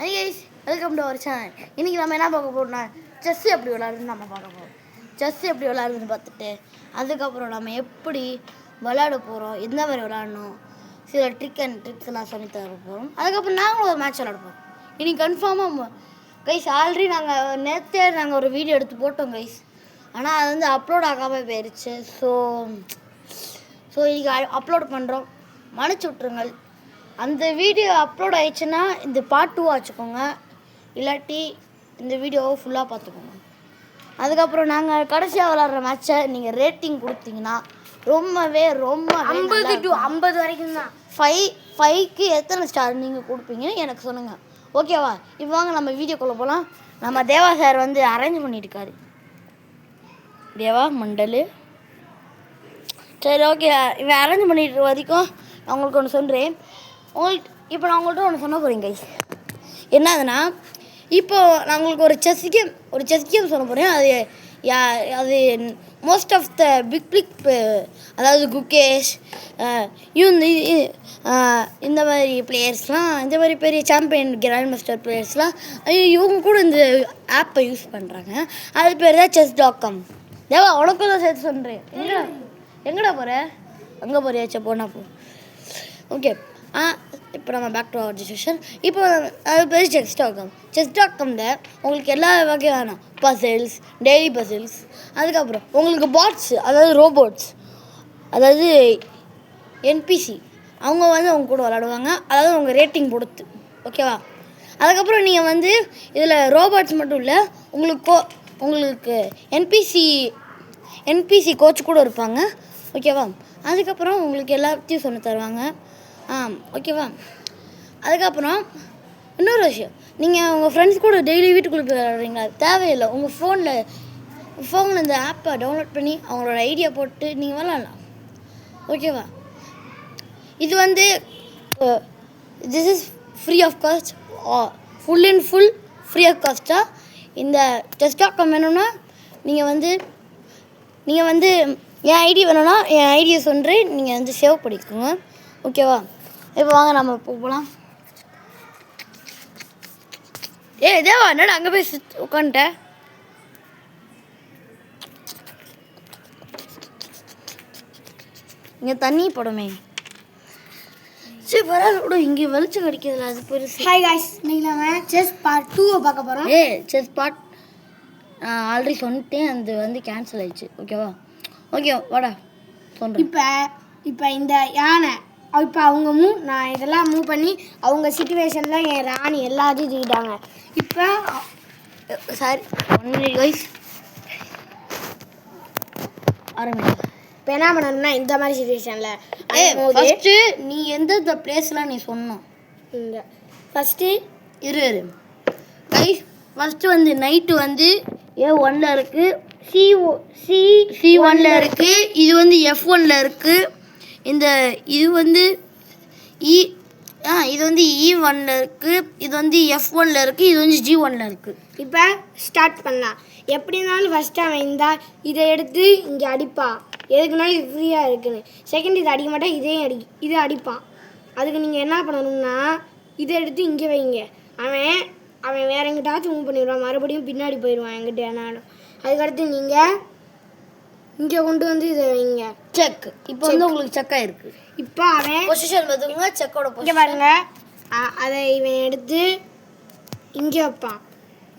High guys, welcome to our channel. இன்றைக்கி நம்ம என்ன பார்க்க போகிறோம்னா செஸ் எப்படி விளாடுறதுன்னு நம்ம பார்க்க போகிறோம். செஸ் எப்படி விளாடுறதுன்னு பார்த்துட்டு அதுக்கப்புறம் நம்ம எப்படி விளையாட போகிறோம், எந்த மாதிரி விளாடணும், சில ட்ரிக்ஸ்லாம் சொல்லி தர போகிறோம். அதுக்கப்புறம் நாங்களும் ஒரு மேட்ச் விளாட போகிறோம். இன்றைக்கி கன்ஃபார்மாக கைஸ் ஆல்ரெடி நாங்கள் ஒரு வீடியோ எடுத்து போட்டோம் கைஸ். ஆனால் அது வந்து அப்லோட் ஆகாமல் போயிடுச்சு. ஸோ இன்றைக்கி அப்லோட் பண்ணுறோம், மன்னிச்சு விட்ருங்கள். அந்த வீடியோ அப்லோட் ஆயிடுச்சுன்னா இந்த பார்ட் 2 வச்சுக்கோங்க, இல்லாட்டி இந்த வீடியோவை ஃபுல்லாக பார்த்துக்கோங்க. அதுக்கப்புறம் நாங்கள் கடைசியாக விளாட்ற மேட்ச்சை நீங்கள் ரேட்டிங் கொடுத்தீங்கன்னா ரொம்பவே 50 to 50 வரைக்கும் தான். 5க்கு எத்தனை ஸ்டார் நீங்கள் கொடுப்பீங்கன்னு எனக்கு சொல்லுங்கள், ஓகேவா? இப்போ வாங்க நம்ம வீடியோக்குள்ளே போகலாம். நம்ம தேவா சார் வந்து அரேஞ்ச் பண்ணியிருக்காரு. தேவா மண்டல் சரி, ஓகே. இவன் அரேஞ்ச் பண்ணிட்டு வரைக்கும் நான் உங்களுக்கு ஒன்று சொல்கிறேன். இப்போ நான் உங்கள்கிட்ட ஒன்று சொன்ன போகிறேன் கைஸ். என்னதுன்னா, இப்போது நான் உங்களுக்கு ஒரு செஸ் கேம் சொல்ல போகிறேன். அது மோஸ்ட் ஆஃப் த பிக் அதாவது குகேஷ் இந்த மாதிரி பிளேயர்ஸ்லாம், இந்த மாதிரி பெரிய சாம்பியன் கிராண்ட் மாஸ்டர் பிளேயர்ஸ்லாம் இவங்க கூட இந்த ஆப்பை யூஸ் பண்ணுறாங்க. அது பேர் தான் chess.com. தேவா உனக்கும் தான் சேர்த்து சொல்கிறேன். எங்கடா போகிற? அங்கே போறியாச்சா? போனா போ. ஓகே, இப்போ நம்ம பேக் டு அவர் டிசிஷன். இப்போ அது பேர் chess.comல உங்களுக்கு எல்லா வகையான பசில்ஸ், டெய்லி பசில்ஸ், அதுக்கப்புறம் உங்களுக்கு பாட்ஸ், அதாவது ரோபோட்ஸ், அதாவது என்பிசி, அவங்க வந்து அவங்க கூட விளாடுவாங்க. அதாவது உங்கள் ரேட்டிங் பொறுத்து, ஓகேவா? அதுக்கப்புறம் நீங்கள் வந்து இதில் ரோபோட்ஸ் மட்டும் இல்லை, உங்களுக்கு என்பிசி கோச் கூட இருப்பாங்க, ஓகேவா? அதுக்கப்புறம் உங்களுக்கு எல்லாத்தையும் சொல்லி தருவாங்க, ஓகேவா? அதுக்கப்புறம் இன்னொரு விஷயம், நீங்கள் உங்கள் ஃப்ரெண்ட்ஸ் கூட டெய்லி வீட்டுக்குள்ளே போய் விளாட்றீங்களா? தேவையில்லை. உங்கள் ஃபோனில் இந்த ஆப்பை டவுன்லோட் பண்ணி அவங்களோட ஐடியா போட்டு நீங்கள் விளாட்லாம், ஓகேவா? இது வந்து this is free of cost, full free of காஸ்ட்டாக. இந்த chess.com வேணும்னா நீங்கள் வந்து என் ஐடி வேணும்னா என் ஐடியை சொல்கிறேன், நீங்கள் வந்து சேவ் பண்ணிக்கோங்க, ஓகேவா? இப்போ வாங்க நம்ம போகலாம். தேவா என்னடா அங்கே போய் உட்காந்துட்ட? இங்கே தண்ணி போடுமே. சரி பரவாயில்ல, இங்கே வெளிச்சம் கிடைக்கிறதுல அது பெருசு. ஹாய் காய்ஸ், இன்னைக்கு நம்ம செஸ் பார்ட் 2 பார்க்க போகிறோம். செஸ் பார்ட் ஆல்ரெடி சொல்லிட்டேன், அது வந்து கேன்சல் ஆயிடுச்சு, ஓகேவா? ஓகே வாடா சொல்கிறேன். இப்போ இந்த யானை, இப்போ அவங்க நான் இதெல்லாம் மூவ் பண்ணி அவங்க சிச்சுவேஷனில் என் ராணி எல்லாத்தையும் தூக்கிட்டாங்க. இப்போ சாரி ஆரம்பிங்க. இப்போ என்ன பண்ணணும்னா, இந்த மாதிரி சுச்சுவேஷனில் ஃபஸ்ட்டு நீ எந்தெந்த பிளேஸ்லாம் நீ சொன்னோம். இந்த ஃபஸ்ட்டு இரு கைஸ், ஃபஸ்ட்டு வந்து நைட்டு வந்து A1ல் இருக்குது, C1ல் இருக்குது, இது வந்து F1ல் இருக்குது, இது வந்து இது வந்து E1ல் இருக்குது, இது வந்து F1ல் இருக்குது, இது வந்து G1ல் இருக்குது. இப்போ ஸ்டார்ட் பண்ணலாம். எப்படி இருந்தாலும் ஃபஸ்ட்டு அவன் இதை எடுத்து இங்கே அடிப்பான். எதுக்குனாலும் இது ஃப்ரீயாக இருக்குன்னு. செகண்ட் இது அடிக்க மாட்டான், இதை அடிப்பான். அதுக்கு நீங்கள் என்ன பண்ணணும்னா, இதை எடுத்து இங்கே வைங்க. அவன் வேற எங்கிட்டாச்சும் மூவ் பண்ணிடுவான், மறுபடியும் பின்னாடி போயிடுவான் எங்கிட்ட ஏனாலும். அதுக்கடுத்து நீங்கள் இங்கே கொண்டு வந்து இதை வைங்க. செக். இப்போ வந்து உங்களுக்கு செக் ஆயிருக்கு. இப்போ அவன் பொசிஷன் பார்த்துக்கோங்க, செக்கோட இங்கே பாருங்க. அதை இவன் எடுத்து இங்கே வைப்பான்.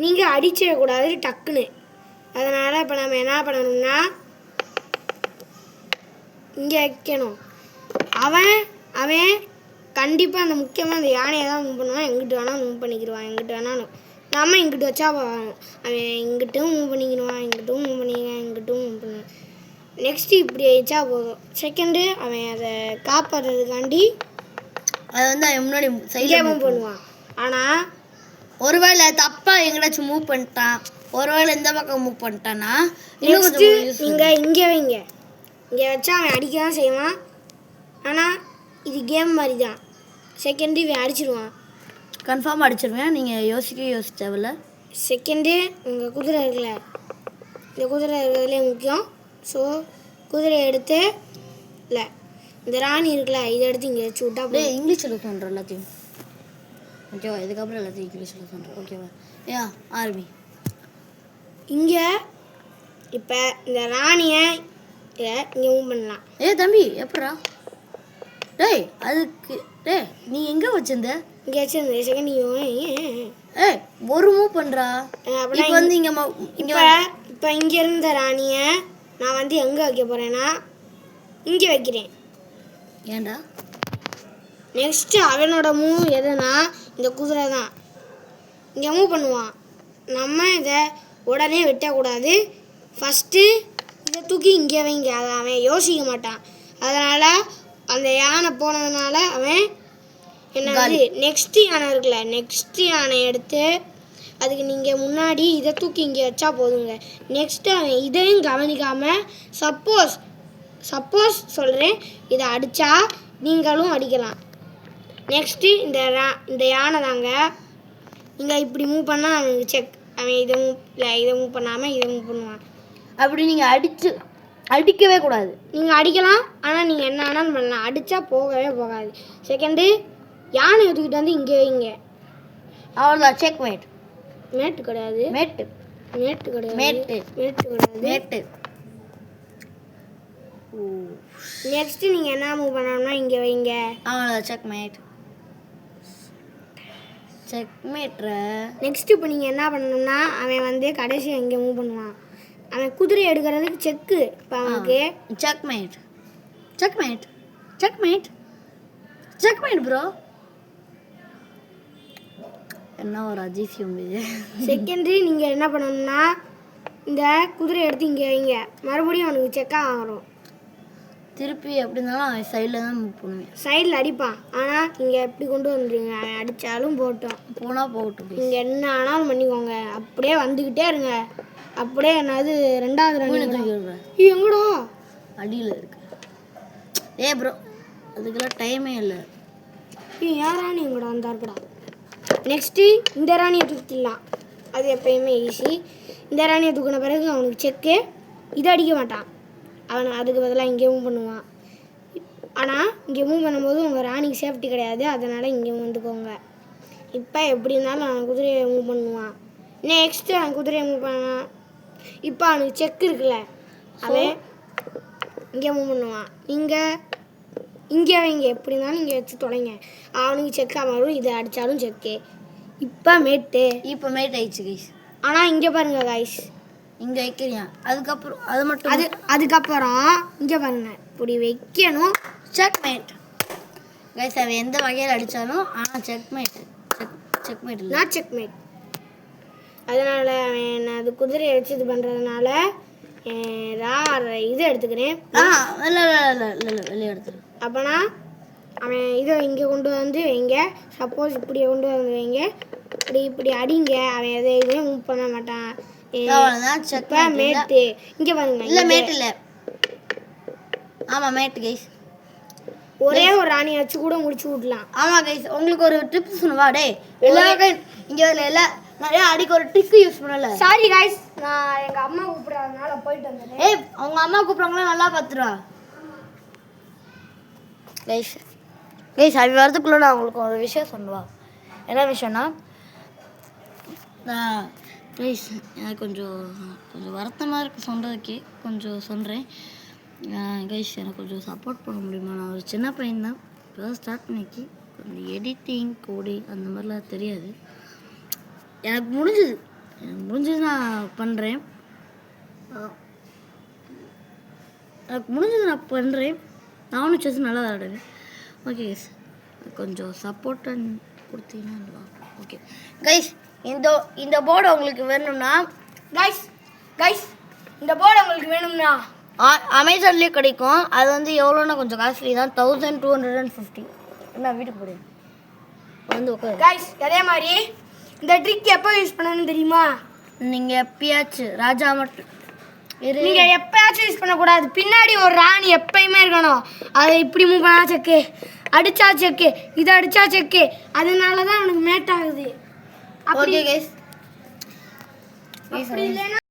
நீங்கள் அடிச்சிடக்கூடாது டக்குன்னு. அதனால் இப்போ நம்ம என்ன பண்ணணும்னா, இங்கே வைக்கணும். அவன் கண்டிப்பாக அந்த முக்கியமாக அந்த யானையை தான் மூவ் பண்ணுவான். எங்கிட்ட வேணாலும் மூவ் பண்ணிக்கிடுவான், எங்கிட்ட வேணாலும். நம்ம இங்கிட்டு வச்சா அவன் இங்கிட்டும் மூவ் பண்ணிக்கிடுவான், இங்கிட்டும் மூவ் பண்ணிக்குவான், இங்கிட்டும் மூவ் பண்ணுவான். நெக்ஸ்ட்டு இப்படி வச்சா போதும். செகண்டு அவன் அதை காப்பாற்றுறதுக்காண்டி அதை வந்து அவன் முன்னாடி சைடில் மூவ் பண்ணுவான். ஆனால் ஒருவேளை தப்பாக எங்கேயாச்சும் மூவ் பண்ணிட்டான், ஒருவேளை இந்த பக்கம் மூவ் பண்ணிட்டான்னா நெக்ஸ்ட்டு நீங்கள் இங்கே வைங்க. இங்கே வச்சா அவன் அடிக்க தான் செய்வான். ஆனால் இது கேம் மாதிரி தான். செகண்டு இவன் அடிச்சிடுவான், கன்ஃபார்மாக அடிச்சிருவேன். நீங்கள் யோசிக்க தேவையில்ல. செகண்டு உங்கள் குதிரை இருக்குல்ல, இந்த குதிரை இருக்கிறதுலே முக்கியம். ஸோ குதிரையை எடுத்து இந்த ராணி இருக்குல்ல, இதை எடுத்து இங்கே வச்சு விட்டா இங்கிலீஷில் சொல்கிறேன் எல்லாத்தையும். ஓகேவா? இதுக்கப்புறம் எல்லாத்தையும் இங்கிலீஷில் சொல்கிறேன். ஓகேவா? ஏன் ஆர்மி இங்கே இப்போ இந்த ராணியை இங்கே மூவ் பண்ணலாம். தம்பி எப்படா? டேய் அதுக்கு டேய் நீ எங்கே வச்சிருந்த? இங்கே வச்சிருந்த செகண்ட் ஒரு மூவ் பண்ணுறா. இப்போ வந்து இங்கே இப்போ இங்கே இருந்த ராணியை நான் வந்து எங்கே வைக்க போகிறேன்னா இங்கே வைக்கிறேன். ஏன்டா? நெக்ஸ்ட்டு அவனோட மூவ் எதுனா இந்த குதிரை தான். இங்கே மூவ் பண்ணுவான். நம்ம இதை உடனே வெட்டக்கூடாது. ஃபஸ்ட்டு இதை தூக்கி இங்கே வைங்க. அதை அவன் யோசிக்க மாட்டான். அதனால் அந்த யானை போனதுனால அவன் என்னது நெக்ஸ்ட்டு யானை இருக்குல்ல, நெக்ஸ்ட்டு யானை எடுத்து அதுக்கு நீங்கள் முன்னாடி இதை தூக்கி இங்கே வச்சா போதுங்க. நெக்ஸ்ட்டு அவன் இதையும் கவனிக்காமல் சப்போஸ் சொல்கிறேன், இதை அடித்தா நீங்களும் அடிக்கலாம். நெக்ஸ்ட்டு இந்த யானை தாங்க. நீங்கள் இப்படி மூவ் பண்ணால் அவனுக்கு செக். அவன் இதை மூவ் பண்ணாமல் இதை மூவ் பண்ணுவான். அப்படி நீங்கள் அடிக்கவே கூடாது. நீங்கள் அடிக்கலாம், ஆனால் நீங்கள் என்ன வேணாலும் பண்ணலாம். அடித்தா போகவே போகாது. செகண்டு யானை எடுத்துக்கிட்டு வந்து இங்கே வைங்க. அவ்வளோதான். Check mat. மேட்டு கிடையாது. மேட்டு கிடையாது. மேட்டு கிடையாது. மேட்டு. நெக்ஸ்ட்டு நீங்கள் என்ன மூவ் பண்ணணும்னா இங்கே வைங்க. அவ்வளோதான். Check mat. நெக்ஸ்ட்டு இப்போ நீங்கள் என்ன பண்ணணும்னா அவன் வந்து கடைசியாக இங்கே மூவ் பண்ணுவான். அவன் குதிரை எடுக்கிறதுக்கு செக்கு. இப்போ அவனுக்கு செக்மேட் ப்ரோ. என்ன ஒரு அதிசயம் இது. செகண்டரி நீங்கள் என்ன பண்ணணும்னா இந்த குதிரை எடுத்து இங்கே வைங்க. மறுபடியும் அவனுக்கு செக்காக வாங்குறோம். திருப்பி எப்படி இருந்தாலும் அவன் சைடில் தான் மூவ் பண்ணுவேன். சைடில் அடிப்பான். ஆனால் நீங்கள் எப்படி கொண்டு வந்துடுங்க. அவன் அடித்தாலும் போகட்டும். நீங்கள் என்ன ஆனாலும் பண்ணிக்கோங்க. அப்படியே வந்துக்கிட்டே இருங்க. அப்படியே என்னது ரெண்டாவது ரன் எங்கடா அடியில் இருக்கு. ப்ரோ அதுக்கெல்லாம் டைமே இல்லை. ஏன் ராணி எங்கடா வந்தாருக்கடா. நெக்ஸ்ட்டு இந்த ராணியை தூக்கிடலாம். அது எப்பயுமே ஈஸி. இந்த ராணியை தூக்கின பிறகு அவனுக்கு செக்கு. இதை அடிக்க மாட்டான். அவனை அதுக்கு பதிலாக இங்கே மூவ் பண்ணுவான். ஆனால் இங்கே மூவ் பண்ணும்போது உங்கள் ராணிக்கு சேஃப்டி கிடையாது. அதனால் இங்கே வந்துக்கோங்க. இப்போ எப்படி இருந்தாலும் அவன் குதிரையை மூவ் பண்ணுவான். நெக்ஸ்ட்டு அவன் குதிரையை மூவ் பண்ணான். இப்போ அவனுக்கு செக் இருக்குல்ல, அவன் இங்கே மூவ் பண்ணுவான். நீங்கள் இங்கே வைங்க. எப்படி இருந்தாலும் இங்கே வச்சு தொலைங்க. அவனுக்கு செக்காக மாறும். இதை அடித்தாலும் செக்கு. இப்போ மேட் ஆயிடுச்சு கைஸ். ஆனால் இங்கே பாருங்கள் கைஸ், இங்கே வைக்கிறியா? அதுக்கப்புறம் அதுக்கப்புறம் இங்கே பாருங்க, இப்படி வைக்கணும். Checkmate guys. அவன் எந்த வகையில் அடித்தாலும் ஆனால் செக்மேட் இல்லை. நான் செக்மேட். அதனால் அவன் அது குதிரையை வச்சு இது பண்ணுறதுனால இது எடுத்துக்கிறேன். வெளியே எடுத்துக்கிறேன். அப்போனா அவன் இதை இங்கே கொண்டு வந்து வைங்க. சப்போஸ் இப்படி கொண்டு வந்து வைங்க. இப்படி அடிங்க. அவன் எதையுமே மூவ் பண்ண மாட்டான். மேட்டு இங்கே பாருங்க. இல்லை மேட் இல்லை. ஆமாம் மேட் கைஸ். ஒரே ஒரு ராணியை வச்சு கூட முடிச்சு விடலாம். ஆமாம் கைஸ். உங்களுக்கு ஒரு டிப்ஸ் சொன்னவா? இங்கே நிறைய அடிக்க ஒரு ட்ரிக் யூஸ் பண்ணல. சாரி கைஸ், நான் எங்கள் அம்மா கூப்பிட்றதுனால போயிட்டு வந்தேன். அவங்க அம்மா கூப்பிட்றாங்களா? நல்லா பார்த்துருவா கைஸ். அது வரதுக்குள்ளே நான் உங்களுக்கு ஒரு விஷயம் சொல்லுவா. என்ன விஷயம்னா கைஸ், எனக்கு கொஞ்சம் வருத்தமாக இருக்குது சொல்கிறதுக்கே. கொஞ்சம் சொல்கிறேன் கைஸ். எனக்கு கொஞ்சம் சப்போர்ட் பண்ண முடியுமா? நான் ஒரு சின்ன பையன் தான். இப்போ தான் ஸ்டார்ட் பண்ணிக்கி. கொஞ்சம் எடிட்டிங் கோடிங் அந்த மாதிரிலாம் தெரியாது. எனக்கு முடிஞ்சது நான் பண்ணுறேன். நானும் செஸ் நல்லா விளையாடுவேன். ஓகே கைஸ், கொஞ்சம் சப்போர்ட் கொடுத்தீங்கன்னா ஓகே கைஸ். இந்த போர்டு உங்களுக்கு வேணும்னா அமேசான்லேயே கிடைக்கும். அது வந்து எவ்வளோன்னா கொஞ்சம் காஸ்ட்லி தான். 1250. என்ன வீட்டுக்கு போடு வந்து உட்காரு கைஸ். அதே மாதிரி இந்த ட்ரிக் எப்போ யூஸ் பண்ணணும்னு தெரியுமா? நீங்கள் எப்பயாச்சும் ராஜா மட்டும் நீங்கள் எப்பயாச்சும் யூஸ் பண்ணக்கூடாது. பின்னாடி ஒரு ராணி எப்பயுமே இருக்கணும். அதை இப்படி மூவ் பண்ணா செக்கு, அடித்தா செக்கு, இதை அடித்தா செக்கு. அதனால தான் அவனுக்கு மேட் ஆகுது. Okay guys. அப்படி இல்லைன்னா